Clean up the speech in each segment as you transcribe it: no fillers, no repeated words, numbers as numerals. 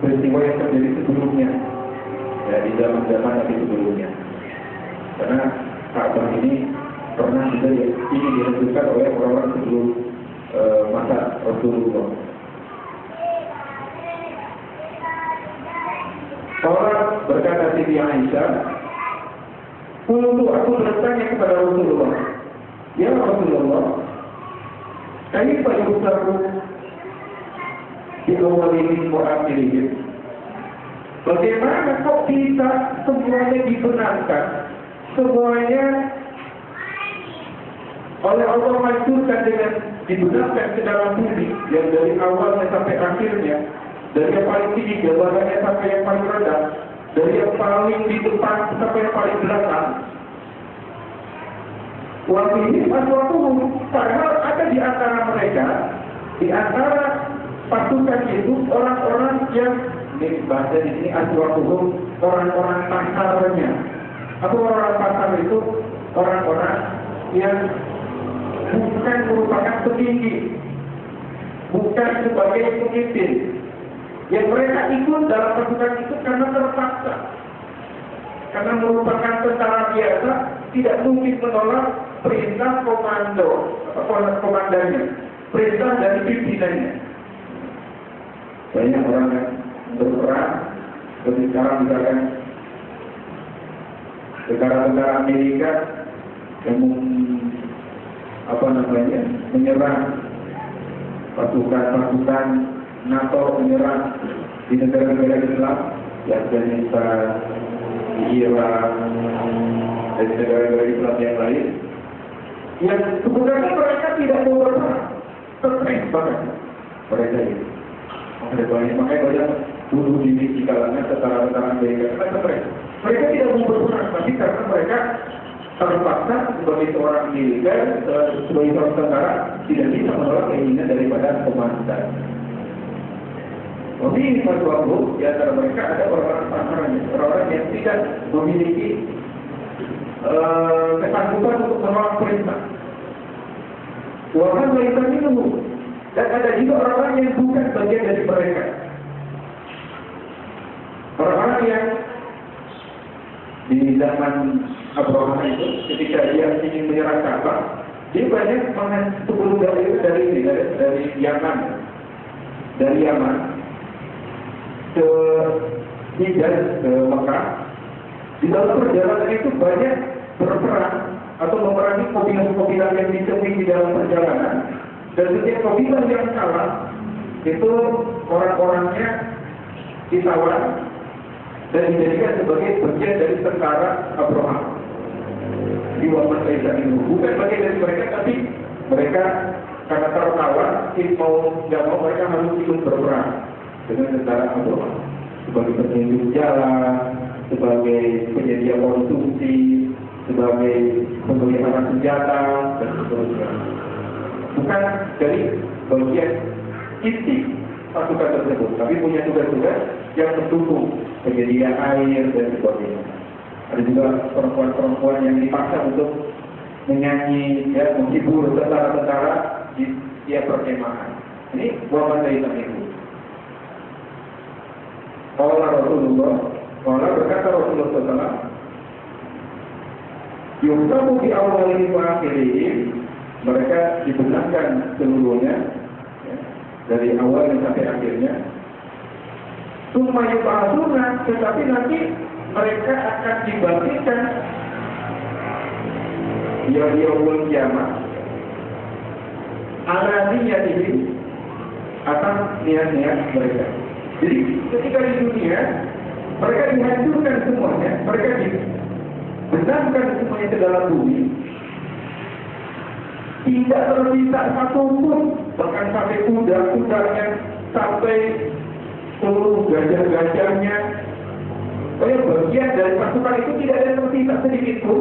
peristiwa yang terjadi sebelumnya, ya di zaman Nabi sebelumnya. Karena Ka'bah ini pernah juga ini dilakukan oleh orang-orang sebelum masa Rasulullah. Orang berkata Siti Aisyah, aku bertanya kepada Rasulullah, ya Rasulullah, kaifa yusaru di awalin wa akhirihim? Bagaimana kok bisa semuanya dibenarkan, semuanya oleh Allah majukan dengan dibenarkan ke dalam bumi, yang dari awalnya sampai akhirnya, dari yang paling tinggi jabatannya sampai yang paling rendah, dari yang paling di depan sampai yang paling belakang. Waktu ini suatu padahal ada di antara mereka, di antara pasukan itu orang-orang yang ini bahasa di sini aswaquhum, orang-orang pasarnya. Atau orang pasar itu orang-orang yang bukan merupakan petinggi, bukan sebagai pemimpin. Yang mereka ikut dalam pasukan itu karena terpaksa, karena merupakan tentara biasa, tidak mungkin menolak perintah komando atau komandannya, perintah dari pimpinannya. Banyak orang yang berperang seperti sekarang misalkan tentara-tentara Amerika yang menyerang pasukan NATO, menyerang di negara-negara Islam, di Afghanistan, di Irak, dan di negara-negara Islam yang lain, yang sebenarnya mereka tidak mau berperang, stres banget mereka ini. Makanya banyak bunuh diri di kalangan tentara-tentara Amerika karena stres. Mereka tidak mau berperang, tapi karena mereka terpaksa sebagai seorang militer, sebagai seorang tentara, tidak bisa menolak keinginan daripada komandan. Tapi ini suatu di antara mereka ada orang-orang pasarannya, orang-orang yang tidak memiliki kesanggupan untuk menolak perintah. Walaupun mereka itu, dan ada juga orang-orang yang bukan bagian dari mereka. Orang-orang yang di zaman Abraham itu, ketika dia ingin menyerang Ka'bah, dia banyak sebelum dari Yaman, ke Hijaz, ke Mekah. Di dalam perjalanan itu banyak berperang atau memerangi kabilah-kabilah yang ditemui di dalam perjalanan, dan setiap kabilah yang kalah itu orang-orangnya ditawan dan dijadikan sebagai bagian dari tentara Abraham di waktu Kaisan itu. Bukan bagian dari mereka, tapi mereka karena tertawan, mau nggak mau mereka harus ikut berperang dengan tentara Abraham sebagai penunjuk jalan, sebagai penyedia konsumsi, sebagai pemelihara senjata, dan seterusnya. Bukan dari bagian inti pasukan tersebut, tapi punya tugas-tugas yang mendukung penyedia air dan sebagainya. Ada juga perempuan-perempuan yang dipaksa untuk menyanyi, ya, menghibur tentara-tentara di tiap perkemahan. Ini buatan dari itu. Kalau berkata Rasulullah SAW, yuhtabu di awalin wa akhirihim, mereka dibenarkan seluruhnya, ya, dari awal sampai akhirnya. Summa yub'atsuna, tetapi nanti mereka akan dibangkitkan yaumul kiamat ala niyatihim, atas niat-niat mereka. Jadi ketika di dunia mereka dihancurkan semuanya, mereka dibenamkan semuanya ke dalam bumi, tidak tersisa satu pun, bahkan sampai kuda-kudanya, sampai seluruh gajah-gajahnya, bagian dari pasukan itu tidak ada yang tersisa sedikit pun,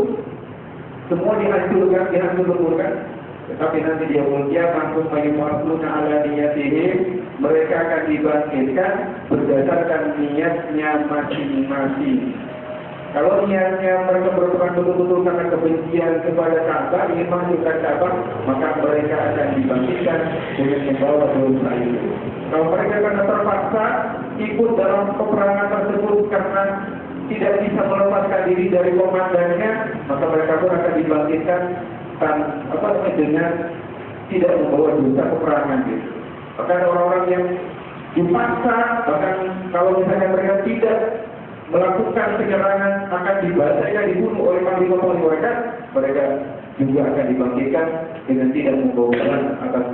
semua dihancurkan. Tetapi nanti dia mulia langsung mayu'asluna ala niyatihim, mereka akan dibangkitkan berdasarkan niatnya masing-masing. Kalau niatnya mereka merupakan betul-betul karena kebencian kepada Ka'bah, ingin menghancurkan Ka'bah, maka mereka akan dibangkitkan dengan membawa dosa itu. Kalau mereka karena terpaksa ikut dalam peperangan tersebut karena tidak bisa melepaskan diri dari komandannya, maka mereka pun akan dibangkitkan dengan tidak membawa dosa peperangan gitu. Bahkan orang-orang yang dipaksa, bahkan kalau misalnya mereka tidak melakukan penyerangan akan dibunuh oleh panglima mereka juga akan dibangkitkan dengan tidak membawa atas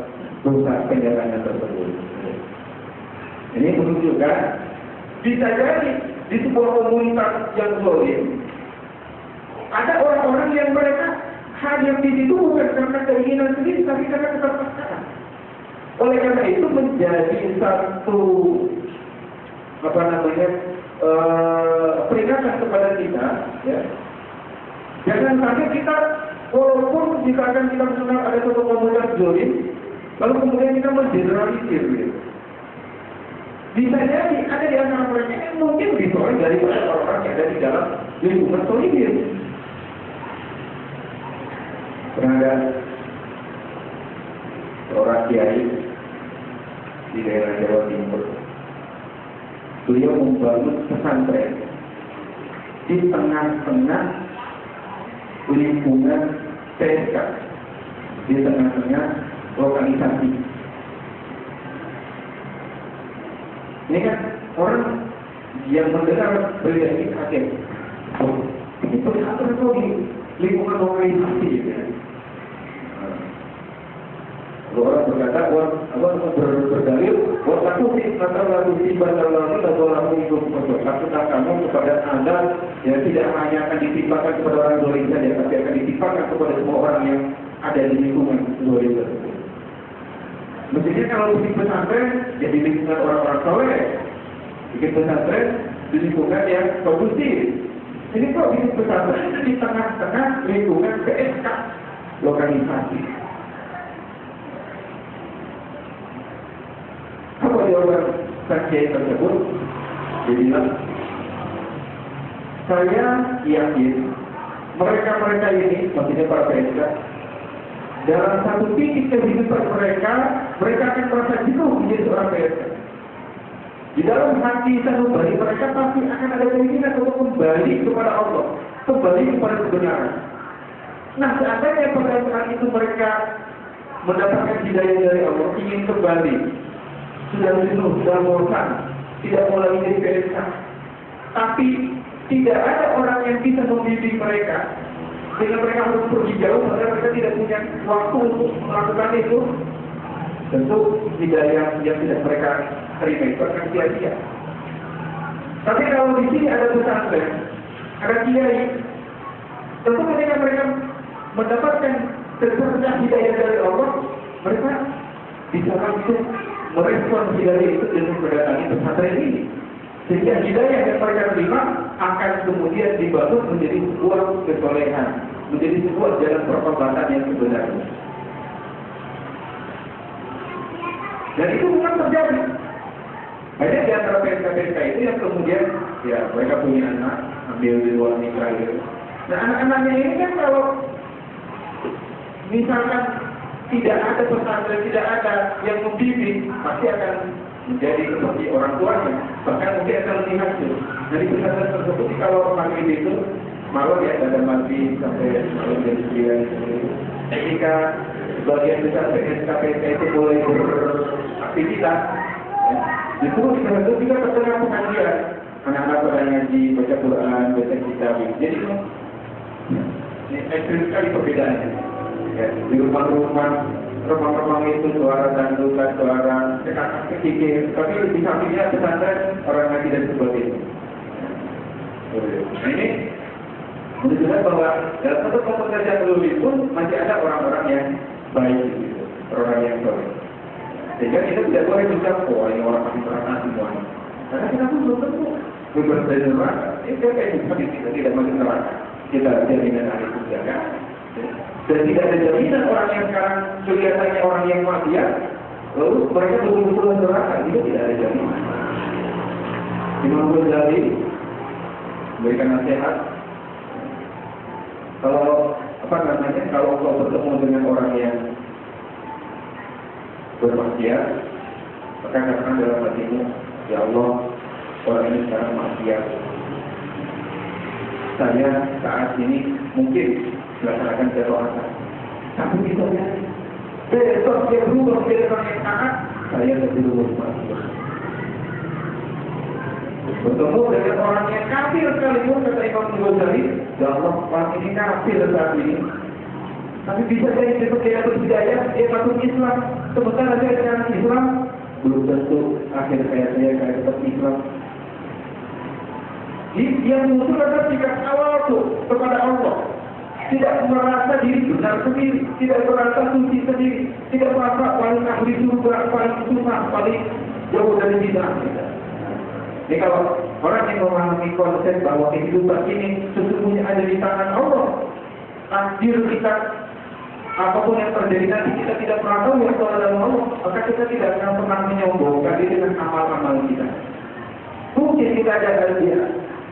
dosa penyerangan tersebut. Ini menunjukkan bisa jadi di sebuah komunitas yang zalim ada orang-orang yang mereka hadir di situ bukan karena keinginan sendiri, tapi karena keterpaksaan. Oleh karena itu menjadi satu peringatan kepada kita, ya. Jangan sampai kita, walaupun misalkan kita mengenal ada satu komunitas zalim, lalu kemudian kita mengeneralisir, gitu. Bisa jadi ada di antara mereka yang mungkin lebih soleh daripada orang-orang yang ada di dalam lingkungan solidir. Pernah ada seorang kiai di daerah Jawa Timur. Beliau membangun pesantren di tengah-tengah lingkungan PSK, di tengah-tengah lokalisasi. Ini kan orang yang mendengar berita ini kaget. Oh, ini pesantren kok di lingkungan lokalisasi, gitu ya. Orang berkata, berdalil, aku takutlah kamu kepada Anda yang tidak hanya akan ditimpakan kepada orang zalim saja, tapi akan ditimpakan kepada semua orang yang ada di lingkungan zalim tersebut. Mestinya kalau bikin pesantren, ya di lingkungan orang-orang soleh, bikin pesantren di lingkungan yang kondusif. Ini kok bikin pesantren di tengah-tengah lingkungan PSK, lokalisasi. Apa jawaban saksi tersebut? Dia bilang, saya yakin mereka-mereka ini, maksudnya para PSK, dalam satu titik kehidupan mereka akan merasa jenuh menjadi seorang PSK. Di dalam hati sanubari mereka pasti akan ada keinginan untuk kembali kepada Allah, kembali kepada kebenaran. Nah, seandainya pada saat itu mereka mendapatkan hidayah dari Allah, ingin kembali, sudah jenuh, sudah bosan, tidak mau lagi jadi PSK, tapi tidak ada orang yang bisa membimbing mereka, sehingga mereka harus pergi jauh, padahal mereka tidak punya waktu untuk melakukan itu. Tentu hidayah yang tidak mereka terima itu akan sia-sia. Tapi kalau di sini ada pesantren, ada kiai, tentu ketika mereka mendapatkan terserah hidayah dari Allah, mereka bisa langsung merespon hidayah itu dengan mendatangi pesantren ini. Sehingga hidayah yang mereka terima akan kemudian dibangun menjadi sebuah kesolehan, menjadi sebuah jalan pertobatan yang sebenarnya. Dan itu bukan terjadi. Banyak di antara PSK-PSK itu yang kemudian, ya mereka punya anak, ambil di luar nikah gitu. Nah, anak-anaknya ini kan kalau misalkan tidak ada pesantren, tidak ada yang membimbing, pasti akan menjadi seperti orang tuanya. Bahkan mungkin akan lebih hasil. Dari pesantren tersebut, kalau maghrib itu malam ya ada maghrib sampai malam jam 9. Ketika sebagian besar PSK-PSK itu mulai beraktivitas, justru itu juga terdengar pengajian. Anak-anak pada ngaji, baca Quran, baca kitab. Jadi ini ekstrim sekali perbedaannya. Ya, di rumah-rumah remang-remang itu suara dandukan, suara kekikir, tapi di sampingnya pesantren orang ngaji dan sebagainya. Nah ini menunjukkan bahwa dalam satu komunitas yang dulu pun masih ada orang-orang yang baik, gitu, orang yang baik. Sehingga kita tidak boleh bilang, oh ini orang masih neraka semuanya. Karena kita pun belum tentu bebas dari neraka. Itu kayak kita tidak masuk neraka. Kita jaminan ahli surga kan? Dan tidak ada jaminan orang yang sekarang kelihatannya orang yang maksiat, lalu mereka betul-betul neraka. Itu tidak ada jaminan. Imam Ghazali memberikan nasihat, kalau kalau kau bertemu dengan orang yang bermaksiat, maka katakan dalam hatimu, ya Allah, orang ini sekarang maksiat. Saya saat ini mungkin melaksanakan ketaatan, tapi bisa jadi besok dia berubah menjadi orang yang taat, saya terjerumus maksiat. Bertemu dengan orang yang kafir sekalipun, kata Imam Ghazali, ya Allah, orang ini kafir saat ini. Tapi bisa jadi besok dia berhidayah, dia masuk Islam. Sementara dia dengan Islam, belum tentu akhir saya tetap Islam. Yang muncul adalah sikap awal itu kepada Allah. Tidak merasa diri benar sendiri, tidak merasa suci sendiri, tidak merasa paling ahli surga, paling susah, paling jauh dari bid'ah. Jadi kalau orang yang memahami konsep bahwa kehidupan ini sesungguhnya ada di tangan Allah, takdir kita, apapun yang terjadi nanti kita tidak pernah tahu yang ada dalam Allah, maka kita tidak akan pernah menyombongkan diri dengan amal-amal kita. Mungkin kita ada hadiah,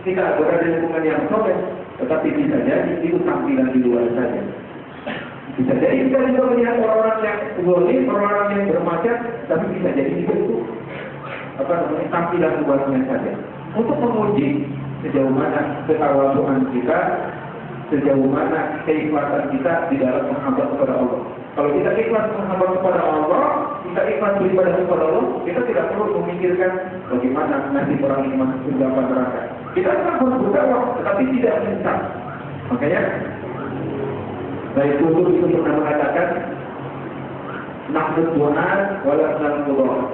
kita berada di lingkungan yang soleh, tetapi bisa jadi itu tampilan di luar saja. Bisa jadi kita juga melihat orang-orang yang zalim, orang-orang yang bermaksiat, tapi bisa jadi itu tampilan luarnya saja. Untuk menguji sejauh mana ketawaduan kita, sejauh mana keikhlasan kita di dalam menghamba kepada Allah. Kalau kita ikhlas menghamba kepada Allah, kita ikhlas beribadah kepada Allah, kita tidak perlu memikirkan bagaimana nasib orang ini masuk surga atau neraka. Kita akan berdakwah, tetapi tidak menyesal. Makanya dari Qutb itu pernah mengatakan, nahnu du'at wala nalqudh.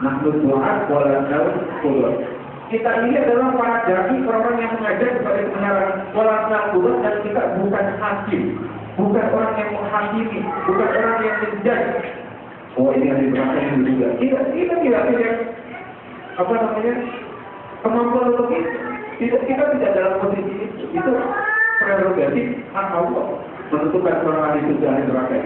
Nahnu du'at wala nalqudh. Kita ini adalah para dai, orang yang mengajak kepada kebenaran, wala nalqudh, dan kita bukan hakim, bukan orang yang menghakimi, bukan orang yang menjudge. Oh, ini yang diberangkat juga. Kita tidak kemampuan untuk itu. Kita tidak dalam posisi itu. Itu prerogatif hak Allah menentukan orang ahli surga ahli neraka.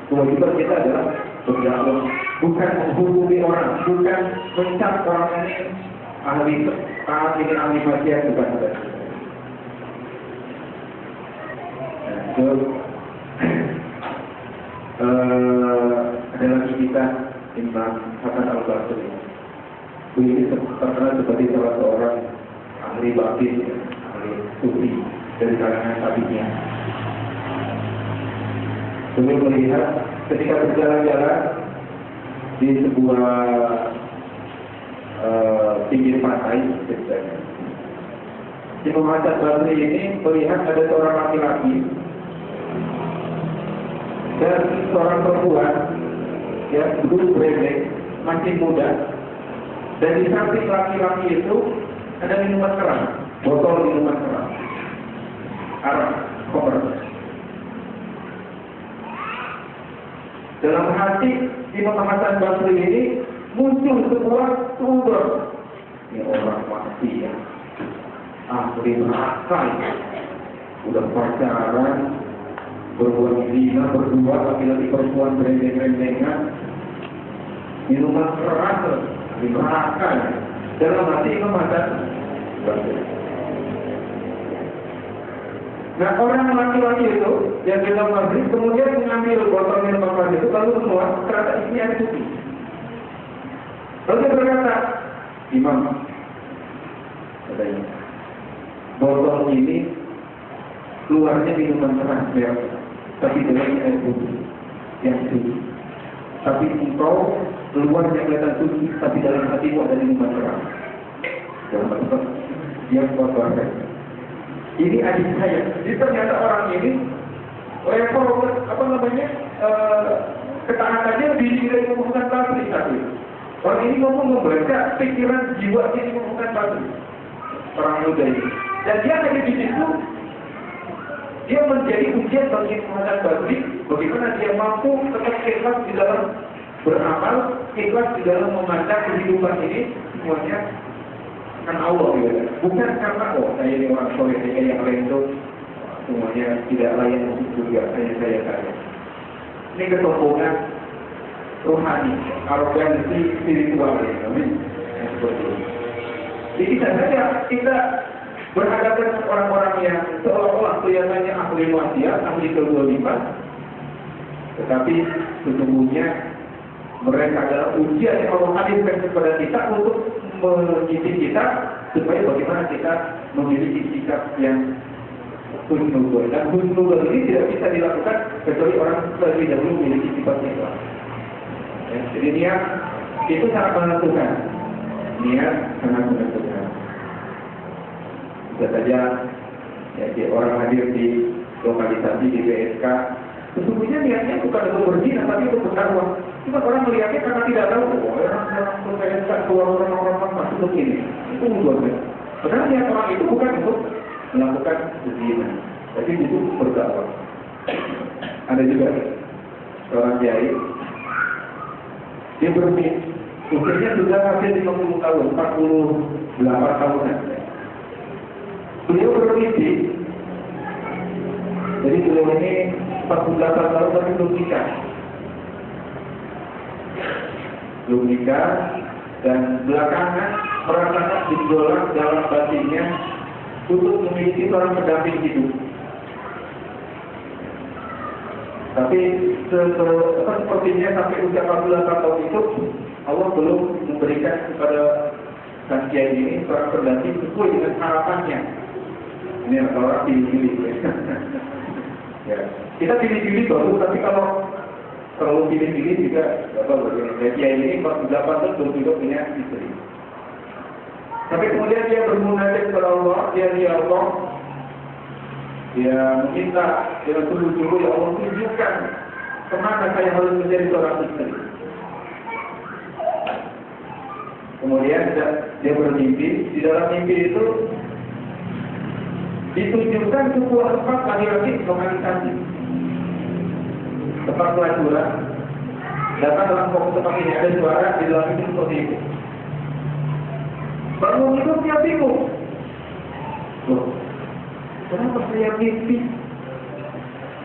Kewajiban kita adalah berdakwah, bukan menghukumi orang, bukan mencap orang ini ahli taat, ini ahli maksiat, bukan ada. Ada lagi kita Imam Hasan Al-Basri. Beliau terkenal sebagai salah seorang ahli batin, ahli sufi dari kalangan tabi'in. Beliau melihat ketika berjalan-jalan di sebuah pinggir pantai, Imam Hasan Al-Basri ini melihat ada seorang laki-laki dan seorang perempuan yang duduk berendek, masih muda. Dan di samping laki-laki itu ada minuman keras, botol minuman keras, arak, koper. Dalam hati Imam Hasan Basri ini muncul sebuah sumber. Ini orang mati ya, ahli neraka ya. Udah pacaran, berbuat zina, berdua, laki-laki perempuan berendeng-rendengan, minuman keras dimakan dalam hati Imam Hasan Basri. Nah, orang laki-laki itu yang bilang Basri kemudian mengambil botol minuman keras itu lalu semua ternyata isinya air putih. Lalu dia berkata, Imam, katanya, botol ini keluarnya minuman keras ya, tapi dalamnya air putih yang suci. Tapi engkau keluarnya kelihatan suci, tapi dalam hatimu ada minuman keras. Dalam hati yang kotor. Ini adik saya. Jadi ternyata orang ini level ketaatannya lebih tinggi dari Imam Hasan Basri tadi. Orang ini ngomong membaca pikiran jiwa ini Imam Hasan Basri, orang muda ini. Dan dia ada di situ. Dia menjadi ujian bagi Imam Hasan Basri, bagaimana dia mampu tetap ikhlas di dalam beramal, ikhlas di dalam memandang kehidupan ini semuanya karena Allah gitu. Bukan karena saya ini orang soleh, saya yang lain itu semuanya tidak layak untuk surga, saya. Ini kesombongan rohani, arogansi spiritual ya, amin. Jadi bisa saja kita berhadapan dengan orang-orang yang seolah-olah kelihatannya ahli maksiat, ahli kezaliman, tetapi sesungguhnya mereka adalah ujian yang Allah hadirkan kepada kita untuk mendidik kita supaya bagaimana kita memiliki sikap yang husnuzon. Dan husnuzon ini tidak bisa dilakukan kecuali orang terlebih dahulu memiliki sifat ikhlas. Ya, jadi niat itu sangat menentukan. Niat sangat menentukan. Bisa saja ya, orang hadir di lokalisasi di BSK, sesungguhnya niatnya bukan untuk berzina, tapi untuk berdakwah. Cuma orang melihatnya karena tidak tahu, orang BSK keluar orang masuk begini, itu mudorot. Padahal niat orang itu bukan untuk melakukan berzina, tapi itu berdakwah. Ada juga seorang kiai, dia bermimpi, usianya sudah hampir 50 tahun, 48 tahunan. Beliau bermimpi, jadi beliau ini 48 tahun tapi belum nikah. Belum nikah, dan belakangan merasakan gejolak dalam batinnya untuk memiliki seorang pendamping hidup. Tapi sepertinya sampai usia 48 tahun itu Allah belum memberikan kepada sang kiai ini seorang pendamping sesuai dengan harapannya. Ini orang pilih-pilih. Ya. Kita pilih-pilih bagus, tapi kalau terlalu pilih-pilih juga apa begini. Kiai ini 48 tahun belum juga punya istri. Tapi kemudian dia bermunajat kepada Allah, dia Allah. Dia meminta dengan sungguh-sungguh, ya Allah tunjukkan kemana saya harus menjadi seorang istri. Kemudian dia bermimpi, di dalam mimpi itu ditunjukkan sebuah tempat laki-laki lokalisasi, tempat pelacuran. Datang dalam tempat ini ada suara di dalam itu seperti itu. Bangun itu dia bingung. Loh, kenapa saya mimpi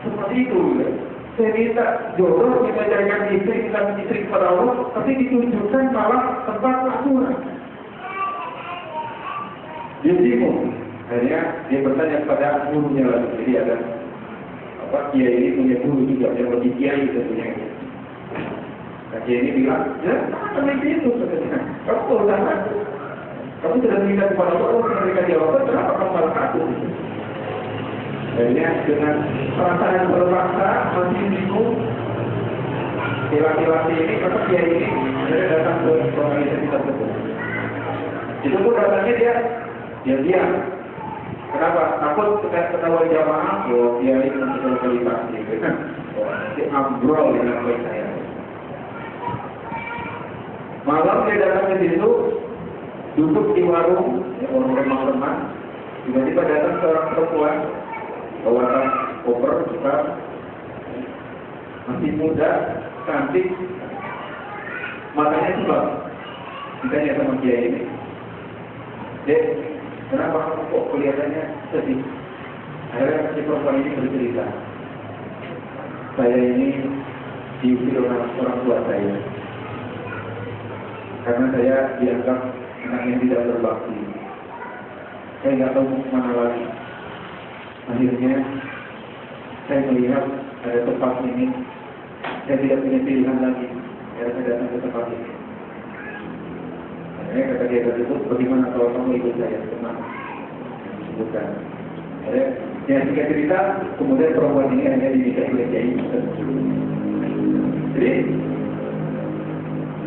seperti itu? Ya? Saya minta jodoh, kita carikan istri, kita istri kepada Allah, tapi ditunjukkan malah tempat pelacuran. Dia bingung. Akhirnya dia bertanya kepada gurunya lagi. Jadi ada kiai ini punya guru juga, yang lebih kiai tentunya. Kiai ini bilang, ya, seperti itu sebenarnya. Kamu udah kamu sudah minta kepada Allah, memberikan jawaban, kenapa kamu malah takut? Akhirnya dengan perasaan terpaksa, masih bingung, laki-laki ini, maka kiai ini, akhirnya datang ke organisasi tersebut. Itu pun datangnya dia diam. Kenapa? Takut ketahuan jamaah, dia ini untuk lokalisasi, kan? Dia ngobrol dengan baik saya. Malam dia datang ke situ, duduk di warung, ya, orang remang-remang. Tiba-tiba datang seorang perempuan, bawa tas koper besar, masih muda, cantik, matanya sebab. Ditanya sama kiai ini, Dek, kenapa kamu kok kelihatannya sedih? Akhirnya si perempuan ini bercerita, saya ini diusir orang tua saya, karena saya dianggap anak yang tidak berbakti. Saya nggak tahu kemana lagi. Akhirnya saya melihat ada tempat ini, saya tidak punya pilihan lagi. Saya datang ke tempat ini. Akhirnya kata dia tersebut, bagaimana kalau kamu ikut saya kemana? Bukan. Akhirnya yang singkat cerita, kemudian perempuan ini hanya dinikahi oleh kiai. Jadi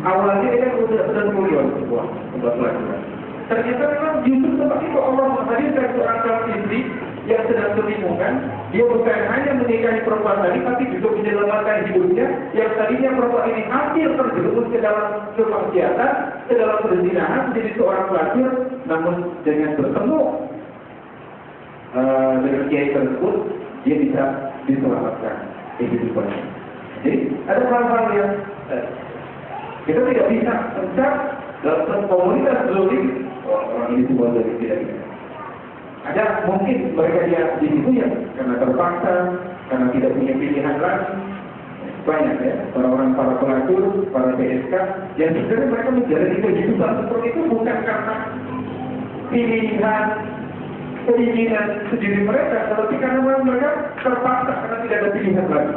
awalnya dia kan sudah mulia sebuah pelajaran. Ternyata memang justru tempat itu Allah menghadirkan seorang calon istri yang sedang kebingungan. Dia bukan hanya menikahi perempuan tadi, tapi juga menyelamatkan hidupnya. Yang tadinya perempuan ini hampir terjerumus ke dalam kemaksiatan, ke dalam perzinahan, menjadi seorang pelacur. Namun dengan bertemu dengan kiai tersebut, dia bisa diselamatkan kehidupannya. Jadi ada hal-hal yang kita tidak bisa mencap dalam komunitas zolim orang ini semua dari tidak bisa. Ada mungkin mereka dia di situ ya karena terpaksa, karena tidak punya pilihan lagi. Banyak ya orang-orang para pelacur, para PSK yang sebenarnya mereka menjalani kehidupan seperti itu bukan karena pilihan keinginan sendiri mereka, tetapi karena mereka terpaksa karena tidak ada pilihan lagi.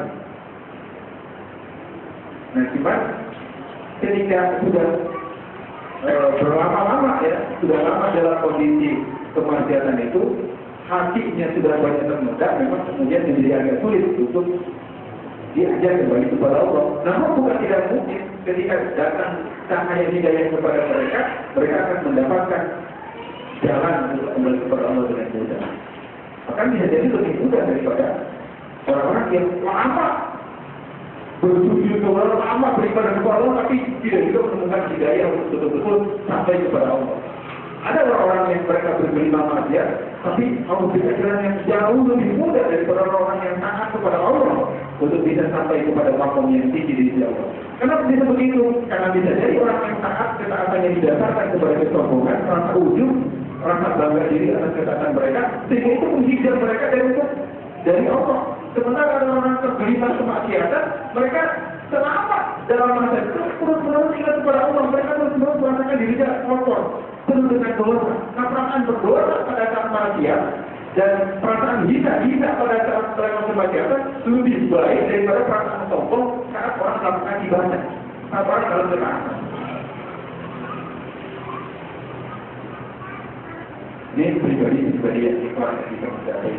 Nah, cuman ketika sudah berlama-lama ya, sudah lama dalam kondisi kemaksiatan itu, hatinya sudah banyak ternoda, memang kemudian menjadi agak sulit untuk diajak kembali kepada Allah. Namun bukan tidak mungkin ketika datang cahaya hidayah kepada mereka, mereka akan mendapatkan jalan untuk kembali kepada Allah dengan mudah. Akan bisa jadi lebih mudah daripada orang-orang yang lama bersujud kepada Allah, lama beribadah kepada Allah, tapi tidak juga menemukan hidayah untuk betul-betul sampai kepada Allah. Ada orang-orang yang mereka berkelima maksiat, tapi Allah berikan jalan yang jauh lebih mudah daripada orang-orang yang taat kepada Allah untuk bisa sampai kepada makom yang tinggi di sisi Allah. Kenapa bisa begitu? Karena bisa jadi orang yang taat ketaatannya didasarkan kepada kesombongan, rasa ujub, rasa bangga diri atas ketaatan mereka, sehingga itu menghindar mereka dari Allah. Sementara ada orang tergelimas kemaksiatan, mereka selamat dalam masa itu terus-menerus ingat kepada Allah, mereka terus-menerus merasakan dirinya kotor, penuh dengan dosa. Nah, perasaan berdosa pada saat maksiat dan perasaan hina pada saat melakukan kemaksiatan lebih baik daripada perasaan sombong saat orang melakukan ibadah, saat orang dalam ketaatan. Ini pribadi yang kita mencapai.